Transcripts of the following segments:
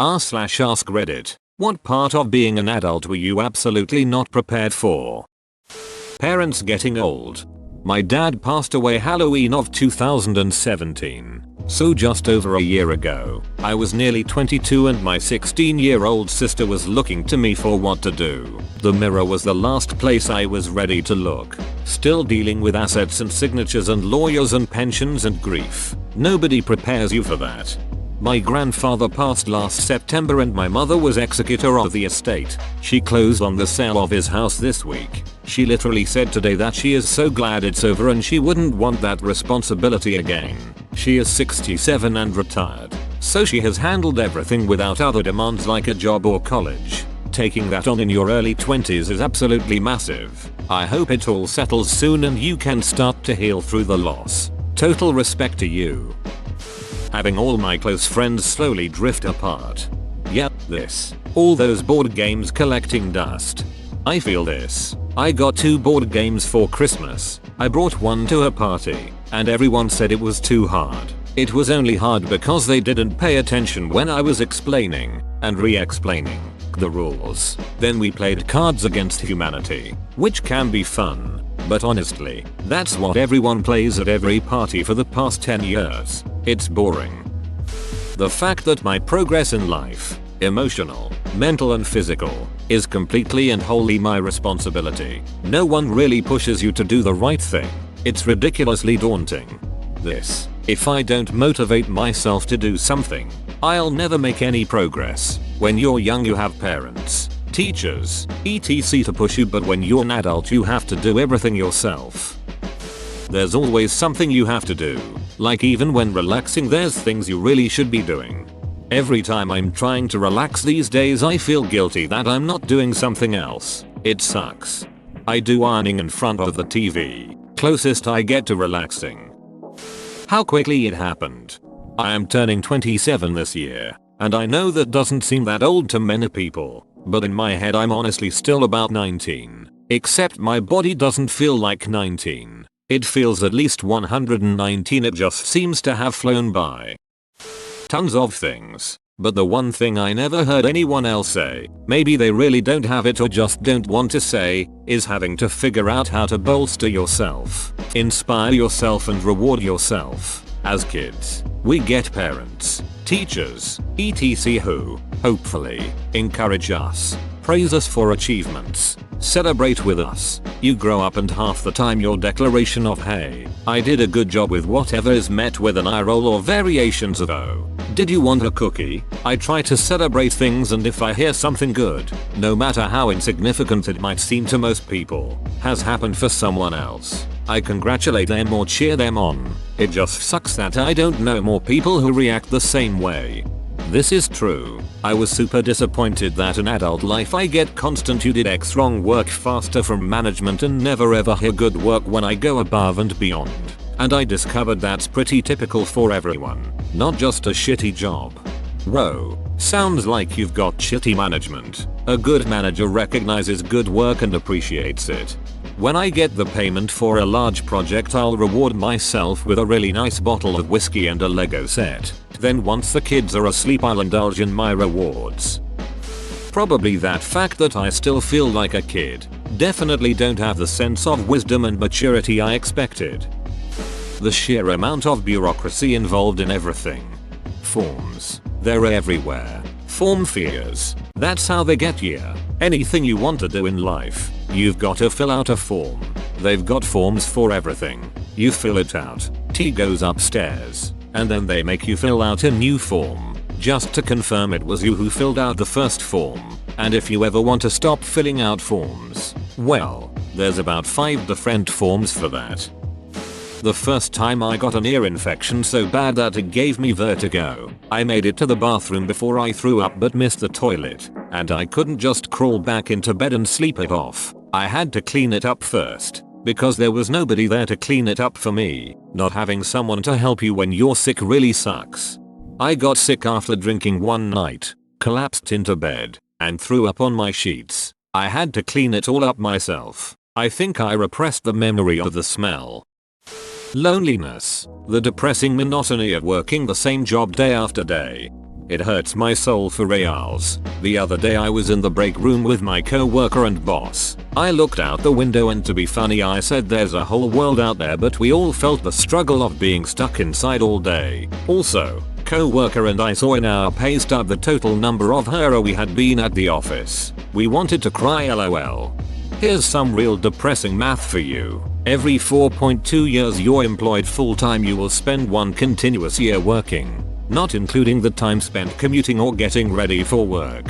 r/ask Reddit. What part of being an adult were you absolutely not prepared for? Parents getting old. My dad passed away Halloween of 2017. So just over a year ago, I was nearly 22 and my 16-year-old sister was looking to me for what to do. The mirror was the last place I was ready to look. Still dealing with assets and signatures and lawyers and pensions and grief. Nobody prepares you for that. My grandfather passed last September and my mother was executor of the estate. She closed on the sale of his house this week. She literally said today that she is so glad it's over and she wouldn't want that responsibility again. She is 67 and retired, so she has handled everything without other demands like a job or college. Taking that on in your early 20s is absolutely massive. I hope it all settles soon and you can start to heal through the loss. Total respect to you. Having all my close friends slowly drift apart. Yep, this. All those board games collecting dust. I feel this. I got 2 board games for Christmas. I brought one to a party, and everyone said it was too hard. It was only hard because they didn't pay attention when I was explaining and re-explaining the rules. Then we played Cards Against Humanity, which can be fun. But honestly, that's what everyone plays at every party for the past 10 years. It's boring. The fact that my progress in life, emotional, mental and physical, is completely and wholly my responsibility. No one really pushes you to do the right thing. It's ridiculously daunting. This. If I don't motivate myself to do something, I'll never make any progress. When you're young you have parents, teachers, etc. to push you, but when you're an adult you have to do everything yourself. There's always something you have to do. Like even when relaxing there's things you really should be doing. Every time I'm trying to relax these days I feel guilty that I'm not doing something else. It sucks. I do ironing in front of the TV. Closest I get to relaxing. How quickly it happened. I am turning 27 this year, and I know that doesn't seem that old to many people, but in my head I'm honestly still about 19. Except my body doesn't feel like 19. It feels at least 119. It just seems to have flown by. Tons of things, but the one thing I never heard anyone else say, maybe they really don't have it or just don't want to say, is having to figure out how to bolster yourself, inspire yourself and reward yourself. As kids, we get parents, teachers, etc. who, hopefully, encourage us, praise us for achievements, celebrate with us. You grow up and half the time your declaration of "Hey, I did a good job" with whatever is met with an eye roll or variations of "Oh, did you want a cookie?" I try to celebrate things, and if I hear something good, no matter how insignificant it might seem to most people, has happened for someone else, I congratulate them or cheer them on. It just sucks that I don't know more people who react the same way. This is true. I was super disappointed that in adult life I get constant "you did X wrong" work faster from management and never ever hear good work when I go above and beyond. And I discovered that's pretty typical for everyone, not just a shitty job. Whoa, sounds like you've got shitty management. A good manager recognizes good work and appreciates it. When I get the payment for a large project I'll reward myself with a really nice bottle of whiskey and a Lego set. Then once the kids are asleep I'll indulge in my rewards. Probably that fact that I still feel like a kid. Definitely don't have the sense of wisdom and maturity I expected. The sheer amount of bureaucracy involved in everything. Forms. They're everywhere. Form fears. That's how they get you. Anything you want to do in life, you've got to fill out a form. They've got forms for everything. You fill it out. T goes upstairs. And then they make you fill out a new form, just to confirm it was you who filled out the first form. And if you ever want to stop filling out forms, well, there's about 5 different forms for that. The first time I got an ear infection so bad that it gave me vertigo, I made it to the bathroom before I threw up but missed the toilet, and I couldn't just crawl back into bed and sleep it off. I had to clean it up first, because there was nobody there to clean it up for me. Not having someone to help you when you're sick really sucks. I got sick after drinking one night, collapsed into bed, and threw up on my sheets. I had to clean it all up myself. I think I repressed the memory of the smell. Loneliness. The depressing monotony of working the same job day after day. It hurts my soul for reals. The other day I was in the break room with my co-worker and boss. I looked out the window and to be funny I said there's a whole world out there, but we all felt the struggle of being stuck inside all day. Also, co-worker and I saw in our pay stub the total number of her we had been at the office. We wanted to cry lol. Here's some real depressing math for you. Every 4.2 years you're employed full time you will spend one continuous year working. Not including the time spent commuting or getting ready for work.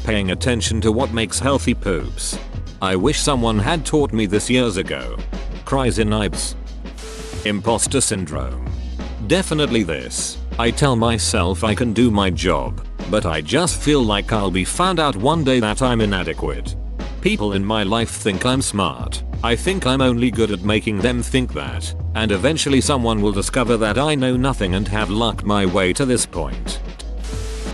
Paying attention to what makes healthy poops. I wish someone had taught me this years ago. Cries in Ibs. Imposter syndrome. Definitely this. I tell myself I can do my job, but I just feel like I'll be found out one day that I'm inadequate. People in my life think I'm smart. I think I'm only good at making them think that, and eventually someone will discover that I know nothing and have lucked my way to this point.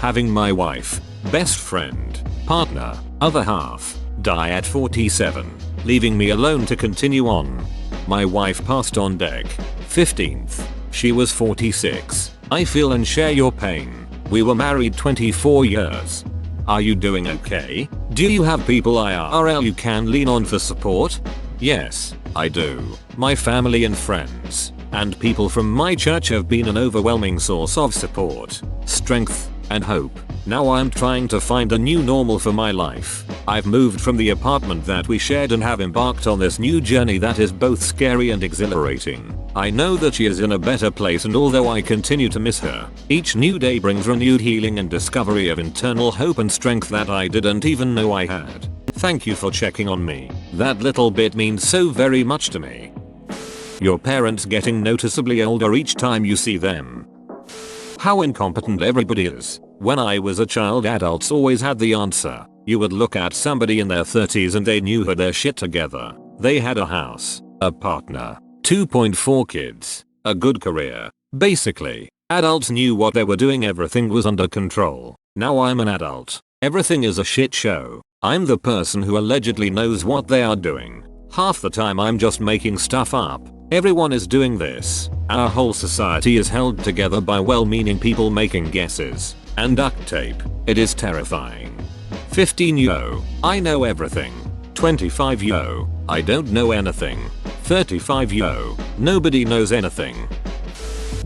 Having my wife, best friend, partner, other half, die at 47, leaving me alone to continue on. My wife passed on dec. 15th. She was 46. I feel and share your pain. We were married 24 years. Are you doing okay? Do you have people IRL you can lean on for support? Yes, I do. My family and friends, and people from my church have been an overwhelming source of support, strength, and hope. Now I'm trying to find a new normal for my life. I've moved from the apartment that we shared and have embarked on this new journey that is both scary and exhilarating. I know that she is in a better place, and although I continue to miss her, each new day brings renewed healing and discovery of internal hope and strength that I didn't even know I had. Thank you for checking on me. That little bit means so very much to me. Your parents getting noticeably older each time you see them. How incompetent everybody is. When I was a child, adults always had the answer. You would look at somebody in their 30s and they knew had their shit together. They had a house, a partner, 2.4 kids, a good career. Basically, adults knew what they were doing, everything was under control. Now I'm an adult. Everything is a shit show. I'm the person who allegedly knows what they are doing. Half the time I'm just making stuff up. Everyone is doing this. Our whole society is held together by well-meaning people making guesses and duct tape. It is terrifying. 15 yo, I know everything. 25 yo, I don't know anything. 35 yo, nobody knows anything.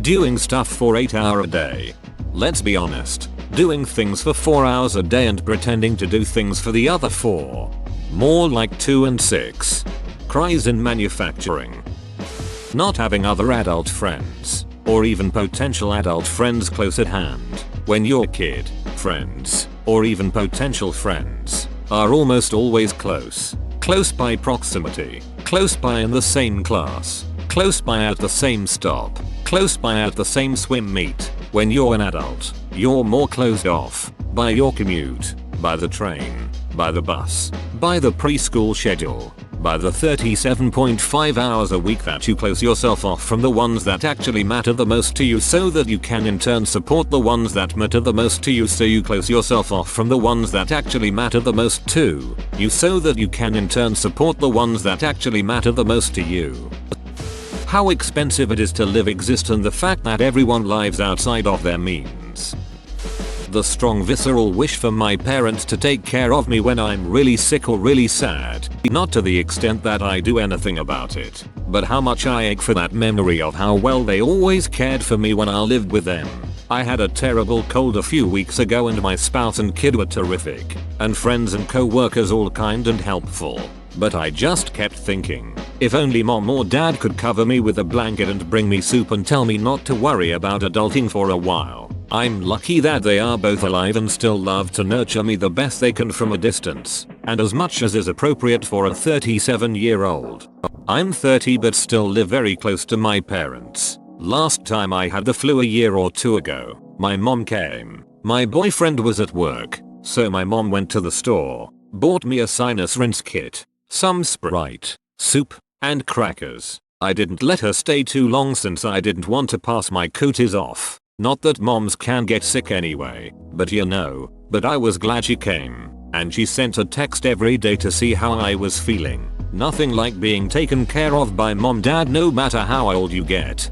Doing stuff for 8 hours a day. Let's be honest. Doing things for 4 hours a day and pretending to do things for the other 4. More like 2 and 6. Cries in manufacturing. Not having other adult friends, or even potential adult friends close at hand, when your kid, friends, or even potential friends, are almost always close. Close by proximity, close by in the same class, close by at the same stop, close by at the same swim meet. When you're an adult, you're more closed off by your commute, by the train, by the bus, by the preschool schedule, by the 37.5 hours a week that you close yourself off from the ones that actually matter the most to you so that you can in turn support the ones that matter the most to you, so you close yourself off from the ones that actually matter the most to you so that you can in turn support the ones that actually matter the most to you. How expensive it is to live, exist, and the fact that everyone lives outside of their means. The strong visceral wish for my parents to take care of me when I'm really sick or really sad. Not to the extent that I do anything about it, but how much I ache for that memory of how well they always cared for me when I lived with them. I had a terrible cold a few weeks ago and my spouse and kid were terrific, and friends and co-workers all kind and helpful. But I just kept thinking, if only mom or dad could cover me with a blanket and bring me soup and tell me not to worry about adulting for a while. I'm lucky that they are both alive and still love to nurture me the best they can from a distance, and as much as is appropriate for a 37-year-old. I'm 30 but still live very close to my parents. Last time I had the flu a year or two ago, my mom came. My boyfriend was at work, so my mom went to the store, bought me a sinus rinse kit, some Sprite, soup, and crackers. I didn't let her stay too long since I didn't want to pass my cooties off. Not that moms can get sick anyway, but you know, but I was glad she came, and she sent a text every day to see how I was feeling. Nothing like being taken care of by mom, dad, no matter how old you get.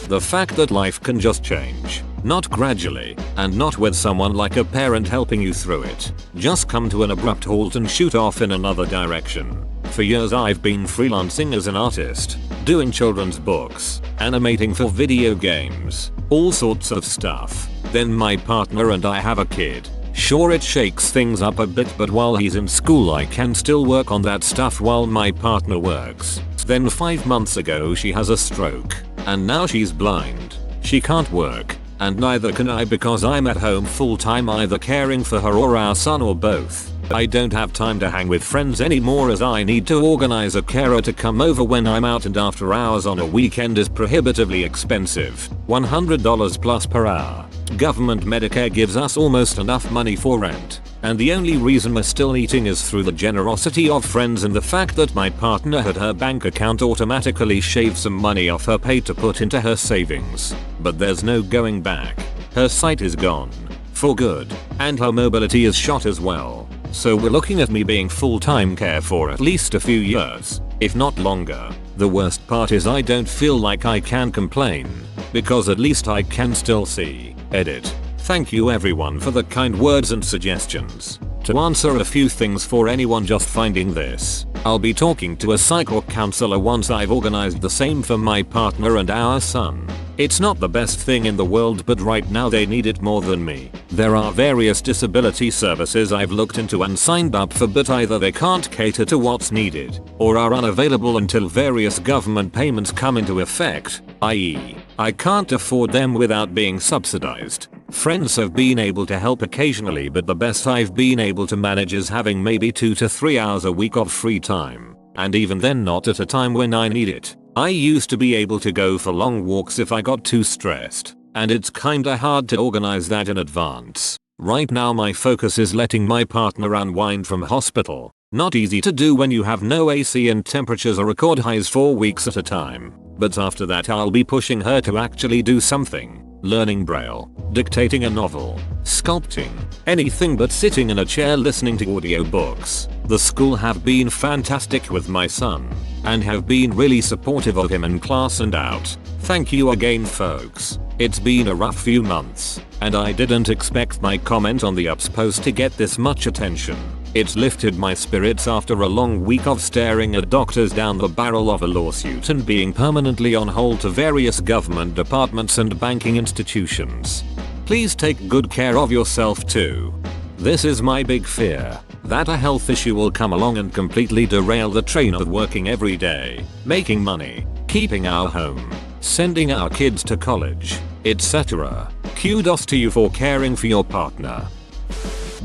The fact that life can just change, Not gradually, and not with someone like a parent helping you through it. Just come to an abrupt halt and shoot off in another direction. For years I've been freelancing as an artist, doing children's books, animating for video games, all sorts of stuff. Then my partner and I have a kid. Sure, it shakes things up a bit, but while he's in school I can still work on that stuff while my partner works. Then 5 months ago she has a stroke, and now she's blind. She can't work, and neither can I because I'm at home full time either caring for her or our son or both. I don't have time to hang with friends anymore as I need to organize a carer to come over when I'm out, and after hours on a weekend is prohibitively expensive. $100 plus per hour. Government Medicare gives us almost enough money for rent, and the only reason we're still eating is through the generosity of friends and the fact that my partner had her bank account automatically shave some money off her pay to put into her savings. But there's no going back. Her sight is gone. For good. And her mobility is shot as well. So we're looking at me being full-time care for at least a few years, if not longer. The worst part is I don't feel like I can complain, because at least I can still see. Edit. Thank you everyone for the kind words and suggestions. To answer a few things for anyone just finding this, I'll be talking to a psych or counselor once I've organized the same for my partner and our son. It's not the best thing in the world, but right now they need it more than me. There are various disability services I've looked into and signed up for, but either they can't cater to what's needed, or are unavailable until various government payments come into effect, i.e., I can't afford them without being subsidized. Friends have been able to help occasionally, but the best I've been able to manage is having maybe 2 to 3 hours a week of free time, and even then not at a time when I need it. I used to be able to go for long walks if I got too stressed, and it's kinda hard to organize that in advance. Right now my focus is letting my partner unwind from hospital. Not easy to do when you have no AC and temperatures are record highs for weeks at a time. But after that I'll be pushing her to actually do something. Learning Braille, dictating a novel, sculpting, anything but sitting in a chair listening to audiobooks. The school have been fantastic with my son, and have been really supportive of him in class and out. Thank you again folks. It's been a rough few months, and I didn't expect my comment on the Ups post to get this much attention. It's lifted my spirits after a long week of staring at doctors down the barrel of a lawsuit and being permanently on hold to various government departments and banking institutions. Please take good care of yourself too. This is my big fear, that a health issue will come along and completely derail the train of working every day, making money, keeping our home, sending our kids to college, etc. Kudos to you for caring for your partner.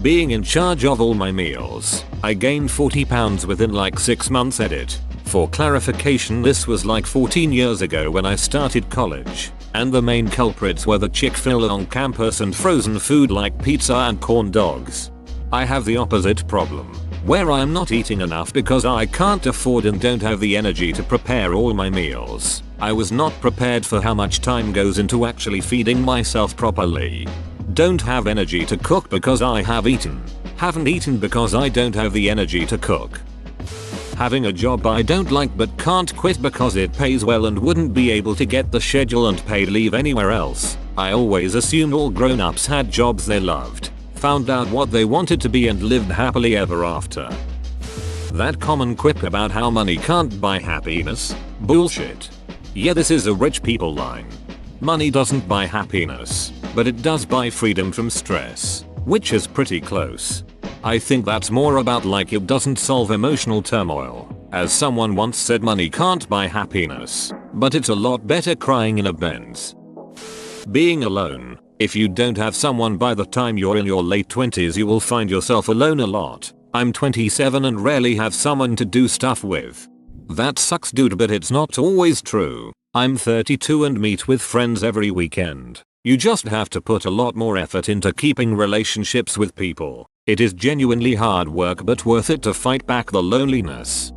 Being in charge of all my meals. I gained 40 pounds within like 6 months. Edit. For clarification, this was like 14 years ago when I started college, and the main culprits were the Chick-fil-A on campus and frozen food like pizza and corn dogs. I have the opposite problem, where I'm not eating enough because I can't afford and don't have the energy to prepare all my meals. I was not prepared for how much time goes into actually feeding myself properly. Don't have energy to cook because I have eaten. Haven't eaten because I don't have the energy to cook. Having a job I don't like but can't quit because it pays well and wouldn't be able to get the schedule and paid leave anywhere else. I always assumed all grown-ups had jobs they loved, found out what they wanted to be and lived happily ever after. That common quip about how money can't buy happiness? Bullshit. Yeah, this is a rich people line. Money doesn't buy happiness, but it does buy freedom from stress, which is pretty close. I think that's more about like it doesn't solve emotional turmoil. As someone once said, money can't buy happiness, but it's a lot better crying in a Benz. Being alone. If you don't have someone by the time you're in your late 20s, you will find yourself alone a lot. I'm 27 and rarely have someone to do stuff with. That sucks dude, but it's not always true. I'm 32 and meet with friends every weekend. You just have to put a lot more effort into keeping relationships with people. It is genuinely hard work but worth it to fight back the loneliness.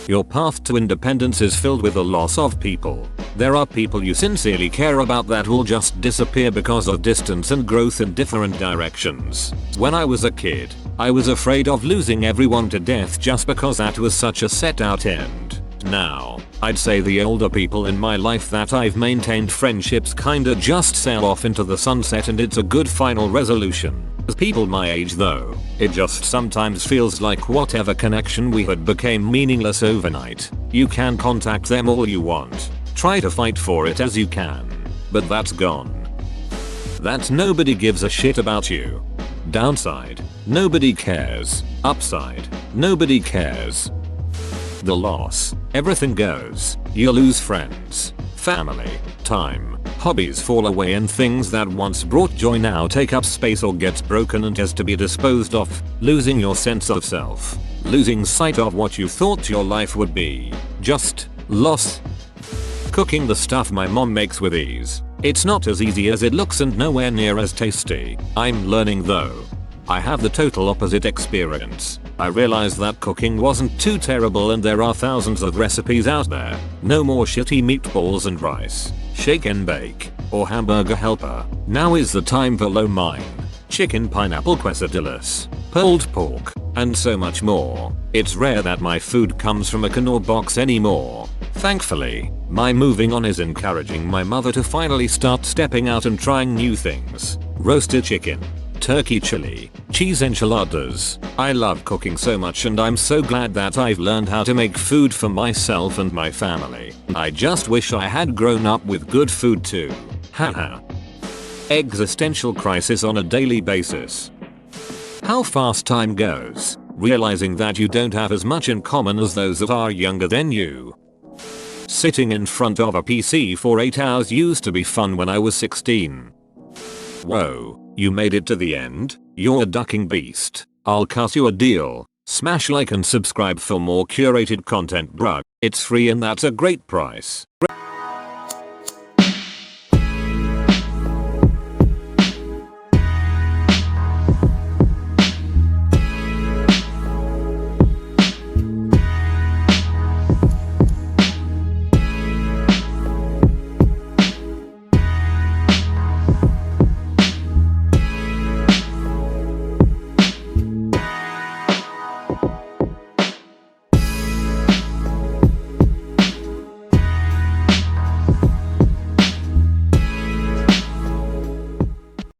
Your path to independence is filled with the loss of people. There are people you sincerely care about that will just disappear because of distance and growth in different directions. When I was a kid, I was afraid of losing everyone to death just because that was such a set out end. Now, I'd say the older people in my life that I've maintained friendships kinda just sail off into the sunset, and it's a good final resolution. As people my age though, it just sometimes feels like whatever connection we had became meaningless overnight. You can contact them all you want. Try to fight for it as you can. But that's gone. That nobody gives a shit about you. Downside, nobody cares. Upside, nobody cares. The loss, everything goes. You lose friends, family, time, hobbies fall away, and things that once brought joy now take up space or get broken and has to be disposed of. Losing your sense of self. Losing sight of what you thought your life would be. Just loss. Cooking the stuff my mom makes with ease. It's not as easy as it looks and nowhere near as tasty. I'm learning though. I have the total opposite experience. I realized that cooking wasn't too terrible and there are thousands of recipes out there. No more shitty meatballs and rice, shake and bake, or hamburger helper. Now is the time for lo mein, chicken pineapple quesadillas, pulled pork, and so much more. It's rare that my food comes from a Knorr box anymore. Thankfully, my moving on is encouraging my mother to finally start stepping out and trying new things. Roasted chicken, turkey chili, cheese enchiladas. I love cooking so much and I'm so glad that I've learned how to make food for myself and my family. I just wish I had grown up with good food too. Haha. Existential crisis on a daily basis. How fast time goes, realizing that you don't have as much in common as those that are younger than you. Sitting in front of a PC for 8 hours used to be fun when I was 16. Whoa, you made it to the end? You're a ducking beast. I'll cut you a deal. Smash like and subscribe for more curated content, bruh. It's free and that's a great price.